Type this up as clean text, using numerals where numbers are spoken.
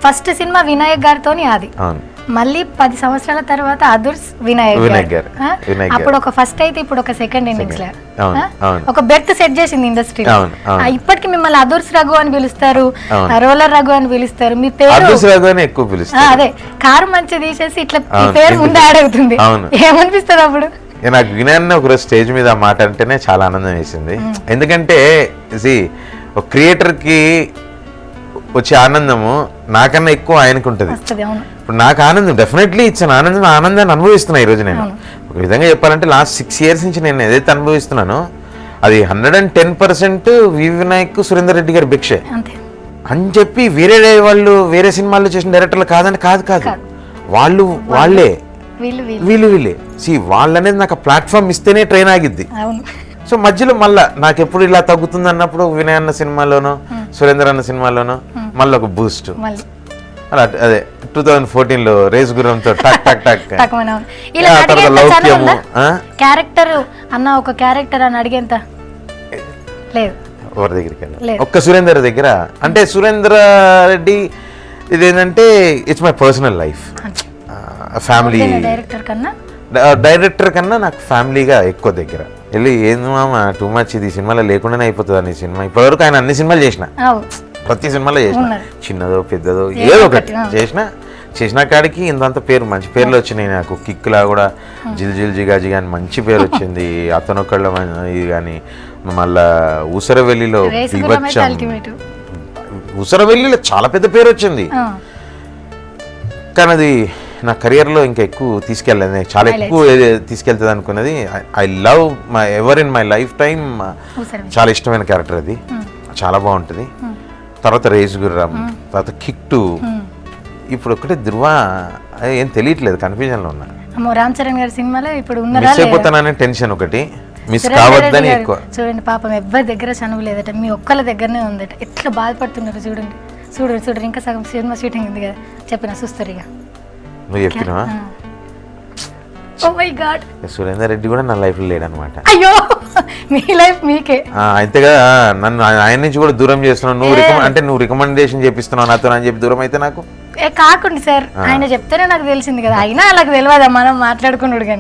First cinema Vinayak గారితోని అది. మళ్ళీ 10 సంవత్సరాల తర్వాత అదుర్స్ వినాయక్ గారు. అప్పుడు ఒక ఫస్ట్ అయితే ఇప్పుడు ఒక సెకండ్ ఇన్నింగ్స్ లా ఒక బెర్త్ సెట్ చేసింది ఇండస్ట్రీ. ఇప్పటికి మిమ్మల్ని అదుర్స్ రఘు అని పిలుస్తారు, రోలర్ రఘు అని పిలుస్తారు. మీ పేరు అదే కారు మంచి తీసేసి ఇట్లా మీ పేరు ముందు యాడ్ అవుతుంది. ఏమనిపిస్తుంది అప్పుడు? నాకు వినాయన్న ఒక స్టేజ్ మీద మాట అంటేనే చాలా ఆనందం వేసింది. ఎందుకంటే ఒక క్రియేటర్ కి వచ్చే ఆనందము నాకన్నా ఎక్కువ ఆయనకు ఉంటుంది. ఇప్పుడు నాకు ఆనందం డెఫినెట్లీ ఇచ్చిన ఆనందాన్ని అనుభవిస్తున్నా ఈరోజు. నేను ఒక విధంగా చెప్పాలంటే లాస్ట్ 6 years నుంచి నేను ఏదైతే అనుభవిస్తున్నానో అది 110% వి వినాయక్, సురేందర్ రెడ్డి గారి భిక్షే అని చెప్పి వేరే వాళ్ళు వేరే సినిమాల్లో చేసిన డైరెక్టర్లు కాదంటే కాదు వాళ్ళు వాళ్ళే వీళ్ళే వాళ్ళనేది నాకు ప్లాట్ఫామ్ ఇస్తేనే ట్రైన్ ఆగిద్ది. సో మధ్యలో మళ్ళా నాకు ఎప్పుడు ఇలా తగ్గుతుంది అన్నప్పుడు వినయ్ అన్న సినిమాలోనో సురేందర్ అన్న సినిమాలోనో మళ్ళీ ఒక బూస్ట్. అదే 2014లో రేస్ గుర్రంతో టక్ టక్ టక్ లౌక్యము క్యారెక్టర్ అన్న ఒక క్యారెక్టర్ అని అడిగేంత లేదు ఎవరి దగ్గరికి ఒక్క సురేందర్ దగ్గర. అంటే సురేంద్ర రెడ్డి ఇదేంటంటే it's my personal life, family director కన్నా నాకు ఫ్యామిలీగా ఎక్కువ దగ్గర వెళ్ళి ఏంది మామ టూ మచ్ ఇది సినిమాలో లేకుండానే అయిపోతుంది అని సినిమా. ఇప్పటివరకు ఆయన అన్ని సినిమాలు చేసిన, ప్రతి సినిమాలో చేసిన, చిన్నదో పెద్దదో ఏదో ఒకటి చేసిన కాడికి ఇంత పేరు మంచి పేర్లు వచ్చినాయి నాకు. కిక్లా కూడా జిల్ జిల్ జిగా జిగా అని మంచి పేరు వచ్చింది. అతనొక్కళ్ళ ఇది కానీ మళ్ళా ఊసరవెల్లిలో బీభత్సం, ఊసరవెల్లిలో చాలా పెద్ద పేరు వచ్చింది. కానీ అది నా కెరియర్లో ఇంకా ఎక్కువ తీసుకెళ్ళలేదు, చాలా ఎక్కువ తీసుకెళ్తుంది అనుకున్నది. I love my ever in my life time, చాలా ఇష్టమైన క్యారెక్టర్ అది, చాలా బాగుంటుంది. తర్వాత రేస్ గుర్రం, తర్వాత కిక్ 2, ఇప్పుడు ఒకటే ధృవ ఏం తెలియట్లేదు, కన్ఫ్యూజన్లో ఉన్నా. రామ్ చరణ్ గారి సినిమాలో ఇప్పుడు మిస్ అయిపోతాననే టెన్షన్ ఒకటి, మిస్ కావద్దని ఎక్కువ. చూడండి పాపం ఎవరి దగ్గర చనువు లేదట, మీ ఒక్కళ్ళ దగ్గరనే ఉందట. ఎట్లా బాధపడుతున్నారు చూడండి. చూడండి ఇంకా సగం సినిమా షూటింగ్ ఉంది కదా, చెప్పిన చూస్తారు ఇక. నువ్వు చెప్పినావా? సురేందర్ రెడ్డి కూడా నా లైఫ్ లో లేడనమాట. అయ్యో మీ లైఫ్ మీకే. అంతేగా నన్ను ఆయన నుంచి కూడా దూరం చేస్తున్నావు నువ్వు. అంటే నువ్వు రికమెండేషన్ చేపిస్తున్నావు నాతో అని చెప్పి దూరం అయితే నాకు కాకుండా సార్ ఆయన చెప్తేనే నాకు తెలిసింది కదా. అయినా అలాగ తెలియదా మనం మాట్లాడుకున్నాడు కానీ.